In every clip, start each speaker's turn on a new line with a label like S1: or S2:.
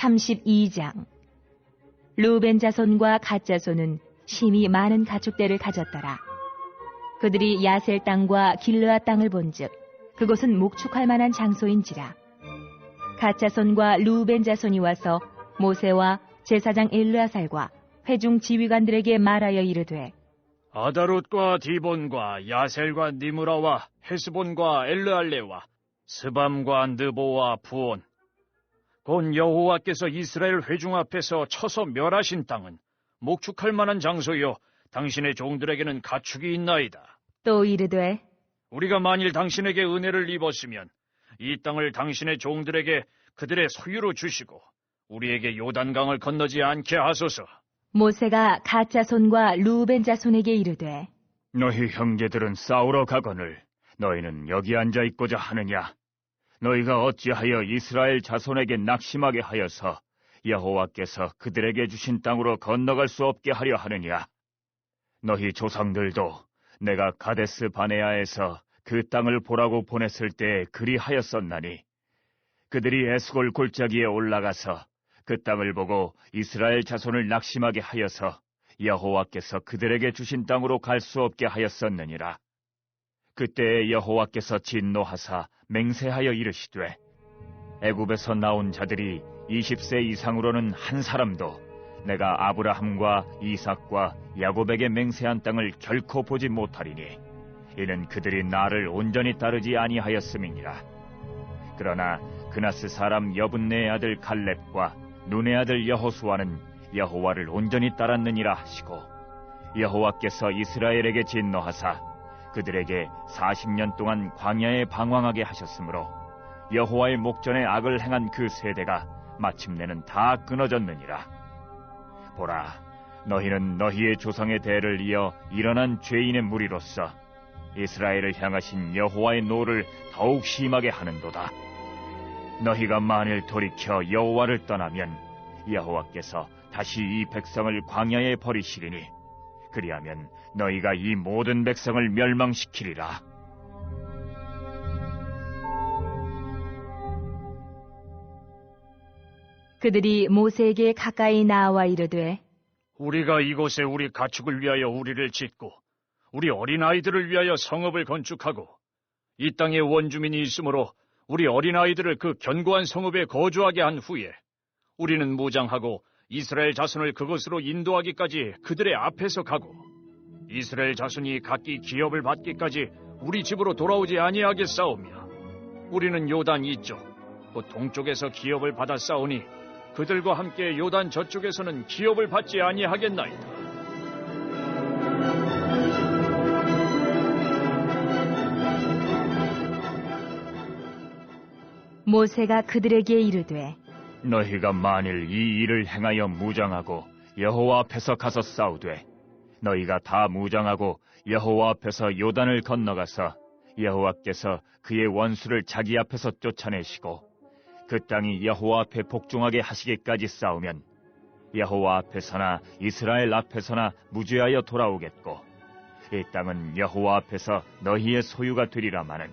S1: 32장. 루벤 자손과 갓 자손은 심히 많은 가축대를 가졌더라. 그들이 야셀 땅과 길르아 땅을 본즉 그곳은 목축할 만한 장소인지라. 갓 자손과 루벤 자손이 와서 모세와 제사장 엘르아살과 회중 지휘관들에게 말하여 이르되,
S2: 아다롯과 디본과 야셀과 니므라와 헤스본과 엘르알레와 스밤과 느보와 부온, 곧 여호와께서 이스라엘 회중 앞에서 쳐서 멸하신 땅은 목축할 만한 장소요, 당신의 종들에게는 가축이 있나이다.
S1: 또 이르되,
S2: 우리가 만일 당신에게 은혜를 입었으면 이 땅을 당신의 종들에게 그들의 소유로 주시고 우리에게 요단강을 건너지 않게 하소서.
S1: 모세가 갓 자손과 루벤 자손에게 이르되,
S3: 너희 형제들은 싸우러 가거늘 너희는 여기 앉아 있고자 하느냐? 너희가 어찌하여 이스라엘 자손에게 낙심하게 하여서 여호와께서 그들에게 주신 땅으로 건너갈 수 없게 하려 하느냐? 너희 조상들도 내가 가데스 바네아에서 그 땅을 보라고 보냈을 때 그리하였었나니 그들이 에스골 골짜기에 올라가서 그 땅을 보고 이스라엘 자손을 낙심하게 하여서 여호와께서 그들에게 주신 땅으로 갈 수 없게 하였었느니라. 그때 여호와께서 진노하사 맹세하여 이르시되, 애굽에서 나온 자들이 20세 이상으로는 한 사람도 내가 아브라함과 이삭과 야곱에게 맹세한 땅을 결코 보지 못하리니 이는 그들이 나를 온전히 따르지 아니하였음이니라. 그러나 그나스 사람 여분네의 아들 갈렙과 눈의 아들 여호수아는 여호와를 온전히 따랐느니라 하시고, 여호와께서 이스라엘에게 진노하사 그들에게 40년 동안 광야에 방황하게 하셨으므로 여호와의 목전에 악을 행한 그 세대가 마침내는 다 끊어졌느니라. 보라, 너희는 너희의 조상의 대를 이어 일어난 죄인의 무리로서 이스라엘을 향하신 여호와의 노를 더욱 심하게 하는도다. 너희가 만일 돌이켜 여호와를 떠나면 여호와께서 다시 이 백성을 광야에 버리시리니 그리하면 너희가 이 모든 백성을 멸망시키리라.
S1: 그들이 모세에게 가까이 나와 이르되,
S2: 우리가 이곳에 우리 가축을 위하여 우리를 짓고 우리 어린아이들을 위하여 성읍을 건축하고 이 땅에 원주민이 있으므로 우리 어린아이들을 그 견고한 성읍에 거주하게 한 후에 우리는 무장하고 이스라엘 자손을 그곳으로 인도하기까지 그들의 앞에서 가고 이스라엘 자손이 각기 기업을 받기까지 우리 집으로 돌아오지 아니하겠사오며, 우리는 요단 이쪽 곧 동쪽에서 기업을 받아 싸우니 그들과 함께 요단 저쪽에서는 기업을 받지 아니하겠나이다.
S1: 모세가 그들에게 이르되,
S3: 너희가 만일 이 일을 행하여 무장하고 여호와 앞에서 가서 싸우되 너희가 다 무장하고 여호와 앞에서 요단을 건너가서 여호와께서 그의 원수를 자기 앞에서 쫓아내시고 그 땅이 여호와 앞에 복종하게 하시기까지 싸우면 여호와 앞에서나 이스라엘 앞에서나 무죄하여 돌아오겠고 이 땅은 여호와 앞에서 너희의 소유가 되리라마는,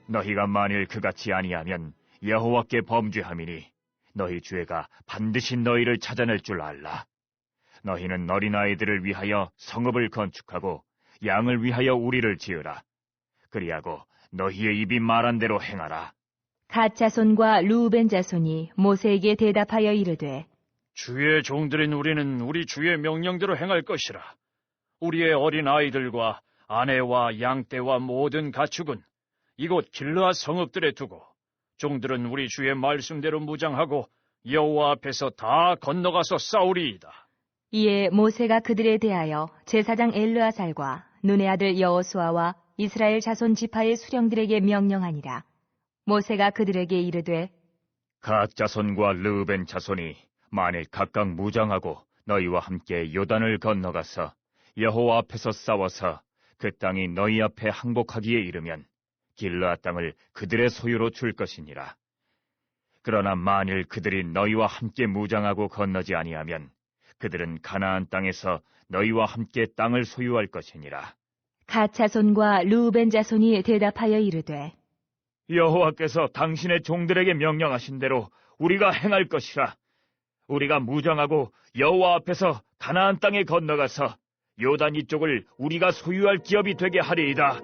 S3: 너희가 만일 그같이 아니하면 여호와께 범죄함이니 너희 죄가 반드시 너희를 찾아낼 줄 알라. 너희는 어린아이들을 위하여 성읍을 건축하고 양을 위하여 우리를 지으라. 그리하고 너희의 입이 말한 대로 행하라.
S1: 갓 자손과 루벤 자손이 모세에게 대답하여 이르되,
S2: 주의 종들인 우리는 우리 주의 명령대로 행할 것이라. 우리의 어린아이들과 아내와 양떼와 모든 가축은 이곳 길르앗 성읍들에 두고 종들은 우리 주의 말씀대로 무장하고 여호와 앞에서 다 건너가서 싸우리이다.
S1: 이에 모세가 그들에 대하여 제사장 엘르아살과 눈의 아들 여호수아와 이스라엘 자손 지파의 수령들에게 명령하니라. 모세가 그들에게 이르되,
S3: 갓 자손과 르벤 자손이 만일 각각 무장하고 너희와 함께 요단을 건너가서 여호와 앞에서 싸워서 그 땅이 너희 앞에 항복하기에 이르면 길르앗 땅을 그들의 소유로 줄 것이니라. 그러나 만일 그들이 너희와 함께 무장하고 건너지 아니하면 그들은 가나안 땅에서 너희와 함께 땅을 소유할 것이니라.
S1: 갓 자손과 루벤 자손이 대답하여 이르되,
S3: 여호와께서 당신의 종들에게 명령하신 대로 우리가 행할 것이라. 우리가 무장하고 여호와 앞에서 가나안 땅에 건너가서 요단 이쪽을 우리가 소유할 기업이 되게 하리이다.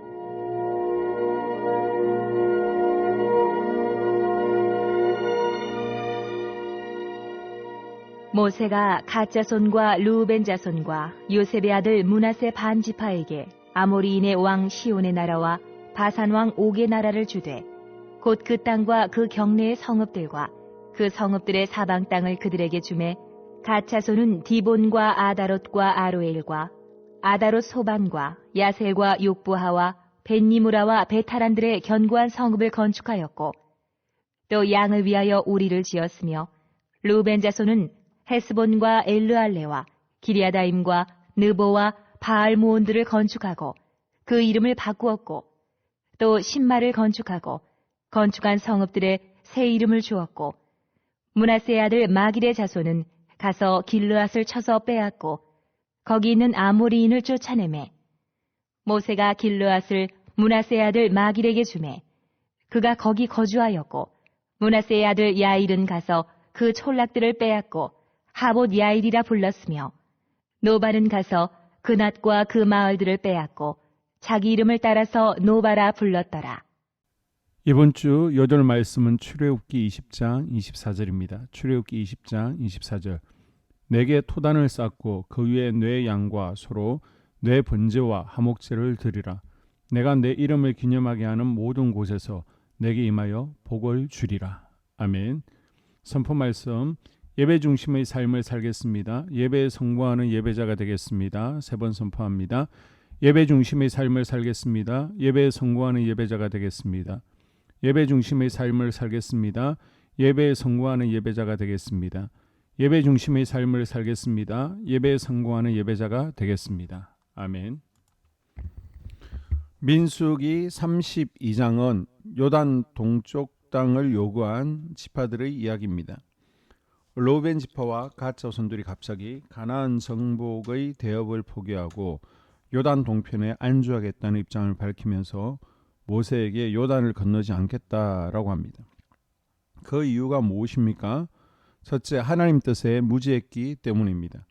S1: 모세가 갓 자손과 르우벤 자손과 요셉의 아들 므낫세 반 지파에게 아모리인의 왕 시온의 나라와 바산 왕 옥의 나라를 주되 곧 그 땅과 그 경내의 성읍들과 그 성읍들의 사방 땅을 그들에게 주매 갓 자손은 디본과 아다롯과 아로엘과 아다롯 소반과 야셀과 욕부하와 벤니무라와 베타란들의 견고한 성읍을 건축하였고 또 양을 위하여 우리를 지었으며 르우벤 자손은 헤스본과 엘르알레와 기리아다임과 느보와 바알모온들을 건축하고 그 이름을 바꾸었고 또 신마를 건축하고 건축한 성읍들의 새 이름을 주었고 므낫세의 아들 마길의 자손은 가서 길르앗을 쳐서 빼앗고 거기 있는 아모리인을 쫓아내매 모세가 길르앗을 므낫세의 아들 마길에게 주매 그가 거기 거주하였고 므낫세의 아들 야일은 가서 그 촌락들을 빼앗고 하봇 야일이라 불렀으며 노바는 가서 그낫과 그 마을들을 빼앗고 자기 이름을 따라서 노바라 불렀더라.
S4: 이번 주 여덟 말씀은 출애굽기 20장 24절입니다. 출애굽기 20장 24절. 내게 토단을 쌓고 그 위에 뇌 양과 소로 뇌 번제와 화목제를 드리라. 내가 내 이름을 기념하게 하는 모든 곳에서 내게 임하여 복을 주리라. 아멘. 선포 말씀. 예배 중심의 삶을 살겠습니다. 예배에 성공하는 예배자가 되겠습니다. 3번 선포합니다. 예배 중심의 삶을 살겠습니다. 예배에 성공하는 예배자가 되겠습니다. 예배 중심의 삶을 살겠습니다. 예배에 성공하는 예배자가 되겠습니다. 예배 중심의 삶을 살겠습니다. 예배에 성공하는 예배자가 되겠습니다. 아멘. 민수기 32장은 요단 동쪽 땅을 요구한 지파들의 이야기입니다. 르우벤 지파와 갓 자손들이 갑자기 가나안 정복의 대업을 포기하고 요단 동편에 안주하겠다는 입장을 밝히면서 모세에게 요단을 건너지 않겠다라고 합니다. 그 이유가 무엇입니까? 첫째, 하나님 뜻에 무지했기 때문입니다.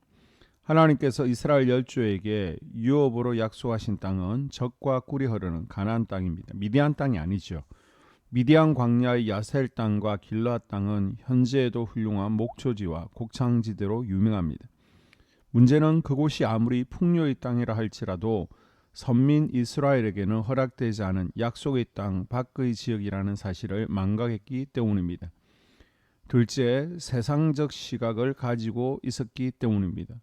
S4: 하나님께서 이스라엘 열조에게 유업으로 약속하신 땅은 젖과 꿀이 흐르는 가나안 땅입니다. 미디안 땅이 아니죠. 미디안 광야의 야셀 땅과 길르앗 땅은 현재에도 훌륭한 목초지와 곡창지대로 유명합니다. 문제는 그곳이 아무리 풍요의 땅이라 할지라도 선민 이스라엘에게는 허락되지 않은 약속의 땅 밖의 지역이라는 사실을 망각했기 때문입니다. 둘째, 세상적 시각을 가지고 있었기 때문입니다.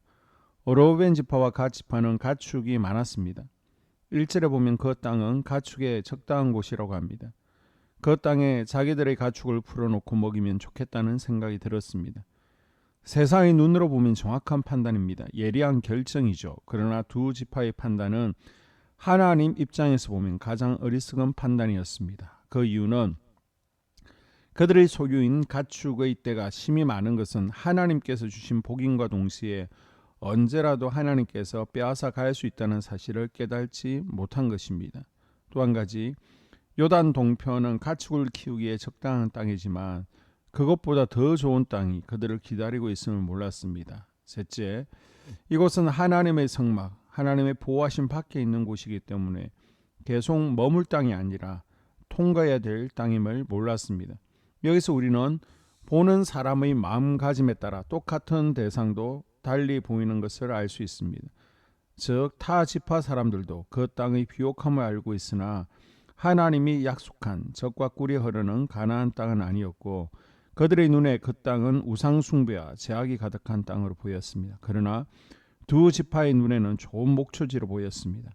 S4: 르우벤 지파와 갓 지파는 가축이 많았습니다. 1절에 보면 그 땅은 가축에 적당한 곳이라고 합니다. 그 땅에 자기들의 가축을 풀어놓고 먹이면 좋겠다는 생각이 들었습니다. 세상의 눈으로 보면 정확한 판단입니다. 예리한 결정이죠. 그러나 두 지파의 판단은 하나님 입장에서 보면 가장 어리석은 판단이었습니다. 그 이유는 그들의 소유인 가축의 때가 심히 많은 것은 하나님께서 주신 복임과 동시에 언제라도 하나님께서 빼앗아 갈 수 있다는 사실을 깨닫지 못한 것입니다. 또 한 가지, 요단 동편은 가축을 키우기에 적당한 땅이지만 그것보다 더 좋은 땅이 그들을 기다리고 있음을 몰랐습니다. 셋째, 이곳은 하나님의 성막, 하나님의 보호하심 밖에 있는 곳이기 때문에 계속 머물 땅이 아니라 통과해야 될 땅임을 몰랐습니다. 여기서 우리는 보는 사람의 마음가짐에 따라 똑같은 대상도 달리 보이는 것을 알 수 있습니다. 즉, 타 지파 사람들도 그 땅의 비옥함을 알고 있으나 하나님이 약속한 젖과 꿀이 흐르는 가나안 땅은 아니었고 그들의 눈에 그 땅은 우상 숭배와 제약이 가득한 땅으로 보였습니다. 그러나 두 지파의 눈에는 좋은 목초지로 보였습니다.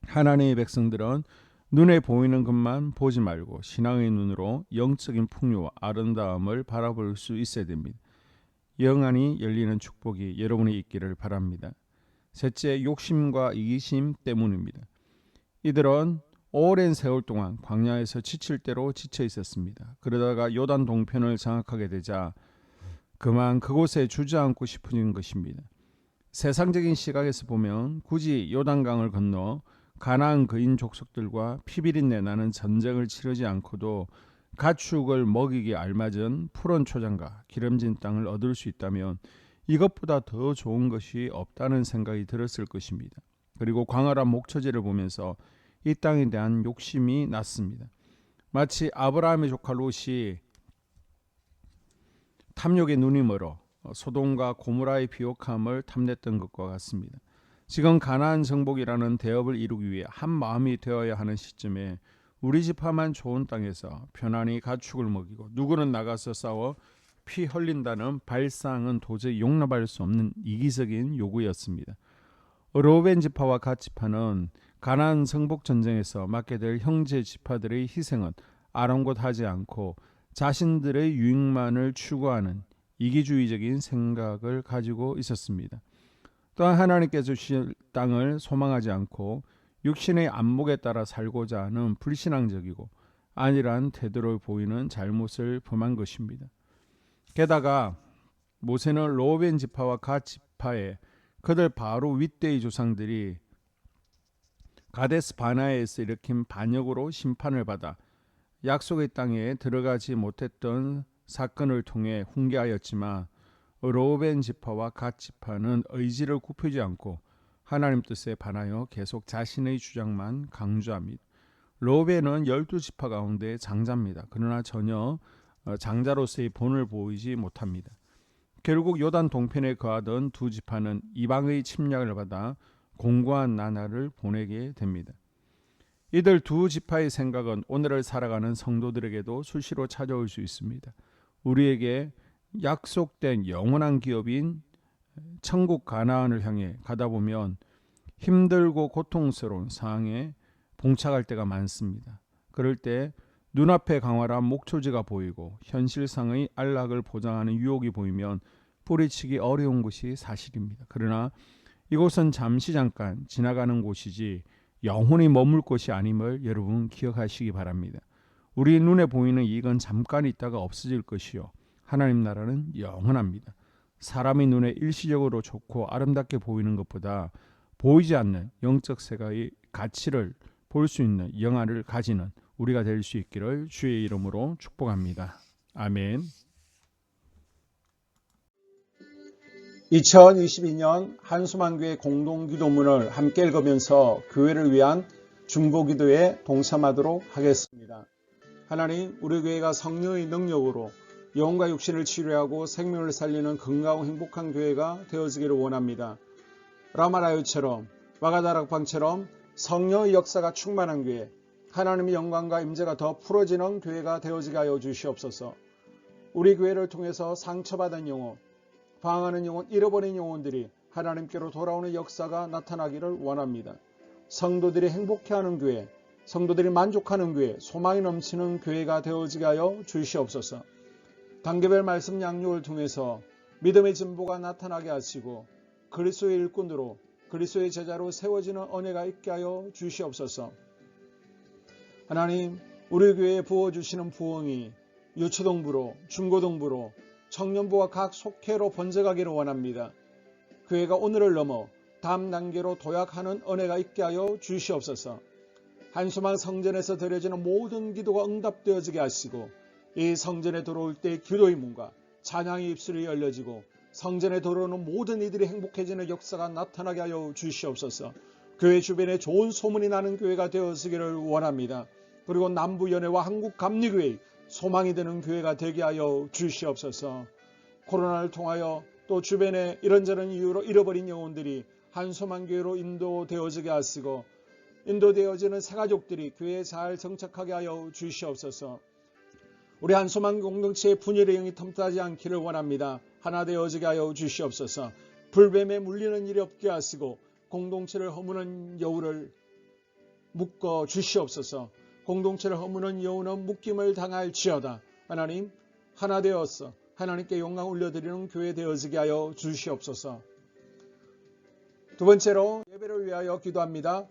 S4: 하나님의 백성들은 눈에 보이는 것만 보지 말고 신앙의 눈으로 영적인 풍요와 아름다움을 바라볼 수 있어야 됩니다. 영안이 열리는 축복이 여러분이 있기를 바랍니다. 셋째, 욕심과 이기심 때문입니다. 이들은 오랜 세월 동안 광야에서 지칠 대로 지쳐 있었습니다. 그러다가 요단 동편을 장악하게 되자 그만 그곳에 주저앉고 싶어진 것입니다. 세상적인 시각에서 보면 굳이 요단강을 건너 가나안 거인 족속들과 피비린내 나는 전쟁을 치르지 않고도 가축을 먹이기에 알맞은 푸른 초장과 기름진 땅을 얻을 수 있다면 이것보다 더 좋은 것이 없다는 생각이 들었을 것입니다. 그리고 광활한 목초지를 보면서 이 땅에 대한 욕심이 났습니다. 마치 아브라함의 조카 롯이 탐욕에 눈이 멀어 소돔과 고모라의 비옥함을 탐냈던 것과 같습니다. 지금 가나안 정복이라는 대업을 이루기 위해 한 마음이 되어야 하는 시점에 우리 지파만 좋은 땅에서 편안히 가축을 먹이고 누구는 나가서 싸워 피 흘린다는 발상은 도저히 용납할 수 없는 이기적인 요구였습니다. 르우벤 지파와 갓 지파는 가나안 정복 전쟁에서 맡게 될 형제 지파들의 희생은 아랑곳하지 않고 자신들의 유익만을 추구하는 이기주의적인 생각을 가지고 있었습니다. 또한 하나님께서 주실 땅을 소망하지 않고 육신의 안목에 따라 살고자 하는 불신앙적이고 안일한 태도를 보이는 잘못을 범한 것입니다. 게다가 모세는 르우벤 지파와 갓 지파의 그들 바로 윗대의 조상들이 가데스 바나에서 일으킨 반역으로 심판을 받아 약속의 땅에 들어가지 못했던 사건을 통해 훈계하였지만 르우벤 지파와 갓 지파는 의지를 굽히지 않고 하나님 뜻에 반하여 계속 자신의 주장만 강조합니다. 르우벤은 12지파 가운데 장자입니다. 그러나 전혀 장자로서의 본을 보이지 못합니다. 결국 요단 동편에 거하던 두 지파는 이방의 침략을 받아 공고한 나날을 보내게 됩니다. 이들 두 지파의 생각은 오늘을 살아가는 성도들에게도 수시로 찾아올 수 있습니다. 우리에게 약속된 영원한 기업인 천국 가나안을 향해 가다 보면 힘들고 고통스러운 상황에 봉착할 때가 많습니다. 그럴 때 눈앞에 강활한 목초지가 보이고 현실상의 안락을 보장하는 유혹이 보이면 뿌리치기 어려운 것이 사실입니다. 그러나 이곳은 잠시 잠깐 지나가는 곳이지 영원히 머물 곳이 아님을 여러분 기억하시기 바랍니다. 우리 눈에 보이는 이익은 잠깐 있다가 없어질 것이요 하나님 나라는 영원합니다. 사람의 눈에 일시적으로 좋고 아름답게 보이는 것보다 보이지 않는 영적 세계의 가치를 볼 수 있는 영안을 가지는 우리가 될 수 있기를 주의 이름으로 축복합니다. 아멘.
S5: 2022년 한수만교회 공동기도문을 함께 읽으면서 교회를 위한 중보기도에 동참하도록 하겠습니다. 하나님, 우리 교회가 성령의 능력으로 영과 육신을 치료하고 생명을 살리는 건강하고 행복한 교회가 되어지기를 원합니다. 라마라요처럼 와가다락방처럼 성령의 역사가 충만한 교회, 하나님의 영광과 임재가 더 풀어지는 교회가 되어지게 하여 주시옵소서. 우리 교회를 통해서 상처받은 영혼, 방황하는 영혼, 잃어버린 영혼들이 하나님께로 돌아오는 역사가 나타나기를 원합니다. 성도들이 행복해하는 교회, 성도들이 만족하는 교회, 소망이 넘치는 교회가 되어지게 하여 주시옵소서. 단계별 말씀 양육을 통해서 믿음의 진보가 나타나게 하시고 그리스도의 일꾼으로 그리스도의 제자로 세워지는 은혜가 있게 하여 주시옵소서. 하나님, 우리 교회에 부어주시는 부흥이 유초동부로, 중고동부로, 청년부와 각 속회로 번져가기를 원합니다. 교회가 오늘을 넘어 다음 단계로 도약하는 은혜가 있게 하여 주시옵소서. 한수만 성전에서 드려지는 모든 기도가 응답되어지게 하시고 이 성전에 들어올 때 기도의 문과 찬양의 입술이 열려지고 성전에 들어오는 모든 이들이 행복해지는 역사가 나타나게 하여 주시옵소서. 교회 주변에 좋은 소문이 나는 교회가 되어지기를 원합니다. 그리고 남부연회와 한국감리교회의 소망이 되는 교회가 되게 하여 주시옵소서. 코로나를 통하여 또 주변에 이런저런 이유로 잃어버린 영혼들이 한소만교회로 인도되어지게 하시고 인도되어지는 새가족들이 교회에 잘 정착하게 하여 주시옵소서. 우리 한소만 공동체의 분열의 영이 틈타지 않기를 원합니다. 하나 되어지게 하여 주시옵소서. 불뱀에 물리는 일이 없게 하시고 공동체를 허무는 여우를 묶어 주시옵소서. 공동체를 허무는 여우는 묶임을 당할지어다. 하나님, 하나 되어서 하나님께 영광 올려드리는 교회 되어지게 하여 주시옵소서. 두 번째로 예배를 위하여 기도합니다.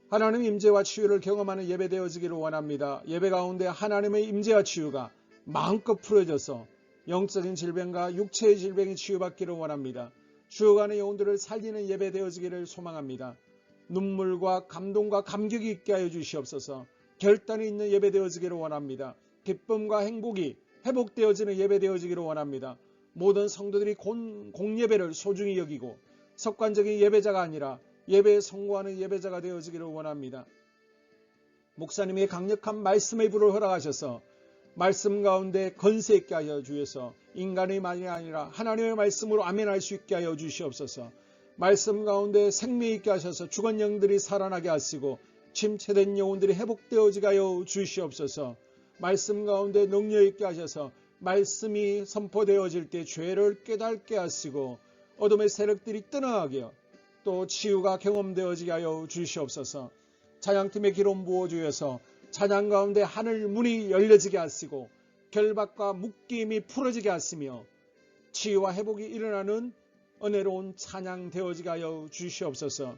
S5: 하나님 임재와 치유를 경험하는 예배 되어지기를 원합니다. 예배 가운데 하나님의 임재와 치유가 마음껏 풀어져서 영적인 질병과 육체의 질병이 치유받기를 원합니다. 죽어가는 영혼들을 살리는 예배 되어지기를 소망합니다. 눈물과 감동과 감격이 있게 하여 주시옵소서. 결단이 있는 예배 되어지기를 원합니다. 기쁨과 행복이 회복되어지는 예배 되어지기를 원합니다. 모든 성도들이 공예배를 소중히 여기고 습관적인 예배자가 아니라 예배에 성공하는 예배자가 되어지기를 원합니다. 목사님의 강력한 말씀의 불을 허락하셔서 말씀 가운데 건세 있게 하여 주셔서 인간의 말이 아니라 하나님의 말씀으로 아멘할 수 있게 하여 주시옵소서. 말씀 가운데 생명 있게 하셔서 죽은 영들이 살아나게 하시고 침체된 영혼들이 회복되어지게 하여 주시옵소서. 말씀 가운데 능력 있게 하셔서 말씀이 선포되어질 때 죄를 깨닫게 하시고 어둠의 세력들이 떠나가게 또 치유가 경험되어지게 하여 주시옵소서. 찬양팀의 기름 부어주셔서 찬양 가운데 하늘 문이 열려지게 하시고 결박과 묶임이 풀어지게 하시며 치유와 회복이 일어나는 은혜로운 찬양 되어지게 하여 주시옵소서.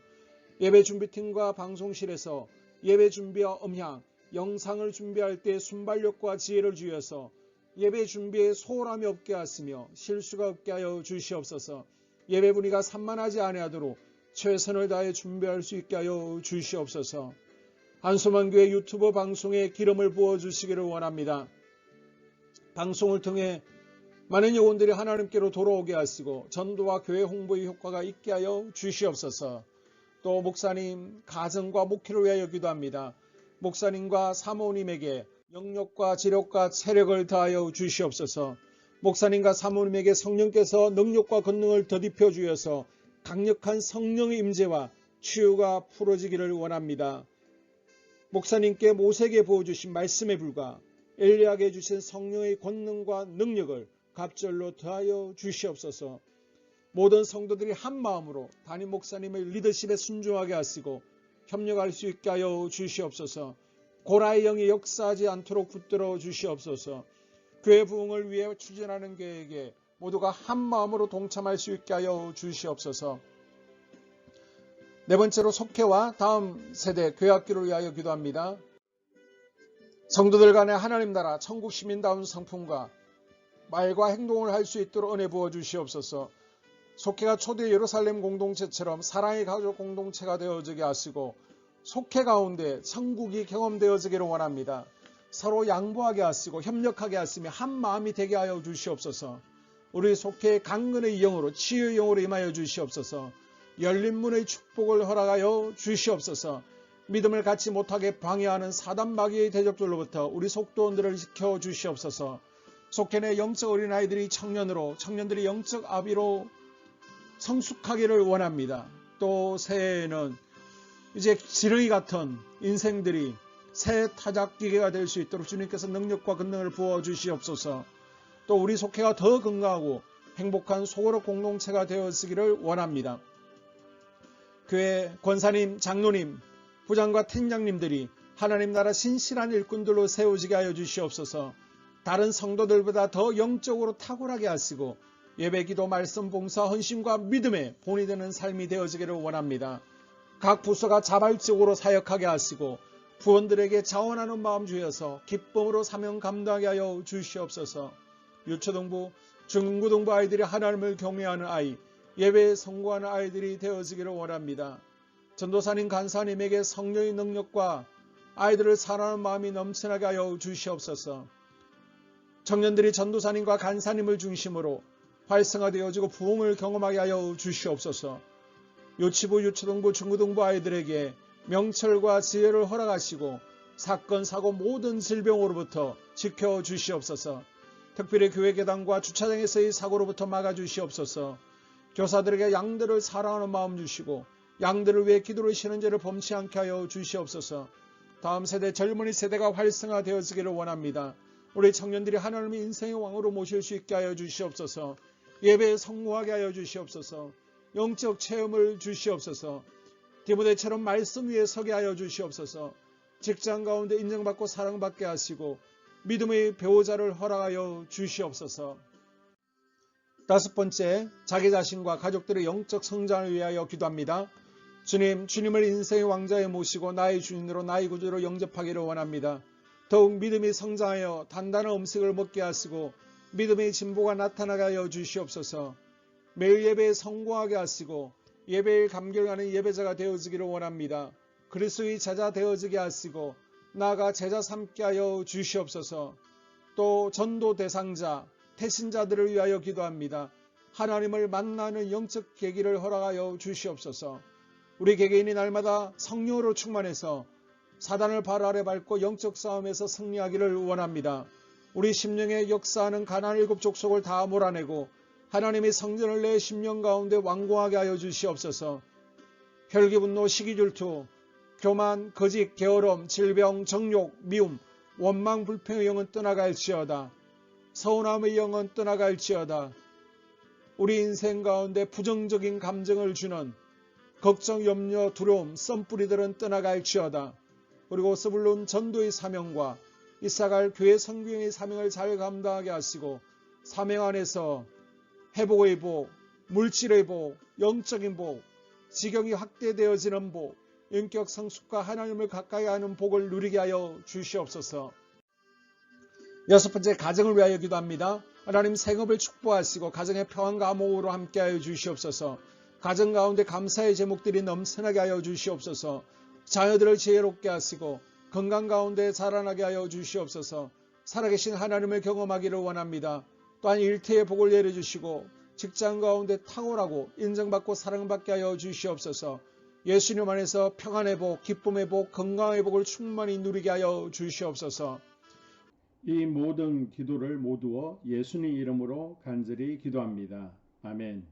S5: 예배 준비팀과 방송실에서 예배 준비와 음향, 영상을 준비할 때 순발력과 지혜를 주셔서 예배 준비에 소홀함이 없게 하시며 실수가 없게 하여 주시옵소서. 예배 분위기가 산만하지 아니하도록 최선을 다해 준비할 수 있게 하여 주시옵소서. 한소만교회 유튜브 방송에 기름을 부어주시기를 원합니다. 방송을 통해 많은 영혼들이 하나님께로 돌아오게 하시고 전도와 교회 홍보의 효과가 있게 하여 주시옵소서. 또 목사님 가정과 목회를 위하여 기도합니다. 목사님과 사모님에게 영력과 지력과 체력을 다하여 주시옵소서. 목사님과 사모님에게 성령께서 능력과 권능을 더딥혀 주셔서 강력한 성령의 임재와 치유가 풀어지기를 원합니다. 목사님께 모세에게 부어주신 말씀에 불과 엘리야에게 주신 성령의 권능과 능력을 갑절로 더하여 주시옵소서. 모든 성도들이 한 마음으로 담임 목사님의 리더십에 순종하게 하시고 협력할 수 있게 하여 주시옵소서. 고라의 영이 역사하지 않도록 붙들어 주시옵소서. 교회 부흥을 위해 추진하는 계획에 모두가 한 마음으로 동참할 수 있게 하여 주시옵소서. 네 번째로 속회와 다음 세대 교회학교를 위하여 기도합니다. 성도들 간의 하나님 나라 천국 시민다운 성품과 말과 행동을 할 수 있도록 은혜 부어 주시옵소서. 속회가 초대 예루살렘 공동체처럼 사랑의 가족 공동체가 되어지게 하시고 속회 가운데 천국이 경험되어지기를 원합니다. 서로 양보하게 하시고 협력하게 하시며 한 마음이 되게 하여 주시옵소서. 우리 속회의 강건의 영으로 치유의 영으로 임하여 주시옵소서. 열린 문의 축복을 허락하여 주시옵소서. 믿음을 갖지 못하게 방해하는 사단 마귀의 대적들로부터 우리 속도원들을 지켜 주시옵소서. 속회 내 영적 어린아이들이 청년들이 영적 아비로 성숙하기를 원합니다. 또 새해에는 이제 지렁이 같은 인생들이 새 타작기계가 될 수 있도록 주님께서 능력과 권능을 부어 주시옵소서. 또 우리 속회가 더 건강하고 행복한 소그룹 공동체가 되어지기를 원합니다. 교회 권사님, 장로님, 부장과 팀장님들이 하나님 나라 신실한 일꾼들로 세워지게 하여 주시옵소서. 다른 성도들보다 더 영적으로 탁월하게 하시고 예배기도 말씀 봉사 헌신과 믿음의 본이 되는 삶이 되어지기를 원합니다. 각 부서가 자발적으로 사역하게 하시고 부원들에게 자원하는 마음 주셔서 기쁨으로 사명 감당하게 하여 주시옵소서. 유초등부, 중고등부 아이들이 하나님을 경외하는 아이, 예배에 성공하는 아이들이 되어지기를 원합니다. 전도사님, 간사님에게 성령의 능력과 아이들을 사랑하는 마음이 넘쳐나게 하여 주시옵소서. 청년들이 전도사님과 간사님을 중심으로 활성화되어지고 부흥을 경험하게 하여 주시옵소서. 유치부, 유초등부, 중고등부 아이들에게 명철과 지혜를 허락하시고 사건, 사고 모든 질병으로부터 지켜주시옵소서. 특별히 교회 계단과 주차장에서의 사고로부터 막아주시옵소서. 교사들에게 양들을 사랑하는 마음 주시고 양들을 위해 기도를 쉬는 죄를 범치 않게 하여 주시옵소서. 다음 세대 젊은이 세대가 활성화되어지기를 원합니다. 우리 청년들이 하나님의 인생의 왕으로 모실 수 있게 하여 주시옵소서. 예배에 성공하게 하여 주시옵소서. 영적 체험을 주시옵소서. 디모데처럼 말씀 위에 서게 하여 주시옵소서. 직장 가운데 인정받고 사랑받게 하시고 믿음의 배우자를 허락하여 주시옵소서. 다섯 번째, 자기 자신과 가족들의 영적 성장을 위하여 기도합니다. 주님을 인생의 왕자에 모시고 나의 주인으로 나의 구주로 영접하기를 원합니다. 더욱 믿음이 성장하여 단단한 음식을 먹게 하시고 믿음의 진보가 나타나게 하여 주시옵소서. 매일 예배에 성공하게 하시고 예배에 감격하는 예배자가 되어지기를 원합니다. 그리스도의 제자 되어지게 하시고 나아가 제자 삼게 하여 주시옵소서. 또 전도 대상자, 태신자들을 위하여 기도합니다. 하나님을 만나는 영적 계기를 허락하여 주시옵소서. 우리 개개인이 날마다 성령으로 충만해서 사단을 발 아래 밟고 영적 싸움에서 승리하기를 원합니다. 우리 심령에 역사하는 가나안 7족속을 다 몰아내고 하나님이 성전을 내 심령 가운데 완공하게 하여 주시옵소서. 혈기 분노 시기 질투 교만 거짓 게으름 질병 정욕 미움 원망 불평의 영은 떠나갈지어다. 서운함의 영은 떠나갈지어다. 우리 인생 가운데 부정적인 감정을 주는 걱정, 염려, 두려움, 썸뿌리들은 떠나갈지어다. 그리고 스불론 전도의 사명과 이사갈 교회 성경의 사명을 잘 감당하게 하시고 사명 안에서 회복의 복, 물질의 복, 영적인 복, 지경이 확대되어지는 복, 인격 성숙과 하나님을 가까이 하는 복을 누리게 하여 주시옵소서. 6번째, 가정을 위하여 기도합니다. 하나님 생업을 축복하시고 가정의 평안과 암호로 함께하여 주시옵소서. 가정 가운데 감사의 제목들이 넘쳐나게 하여 주시옵소서. 자녀들을 지혜롭게 하시고 건강 가운데 자라나게 하여 주시옵소서. 살아계신 하나님을 경험하기를 원합니다. 또한 일태의 복을 내려주시고 직장 가운데 탁월하고 인정받고 사랑받게 하여 주시옵소서. 예수님 안에서 평안의 복, 기쁨의 복, 건강의 복을 충만히 누리게 하여 주시옵소서.
S4: 이 모든 기도를 모두어 예수님 이름으로 간절히 기도합니다. 아멘.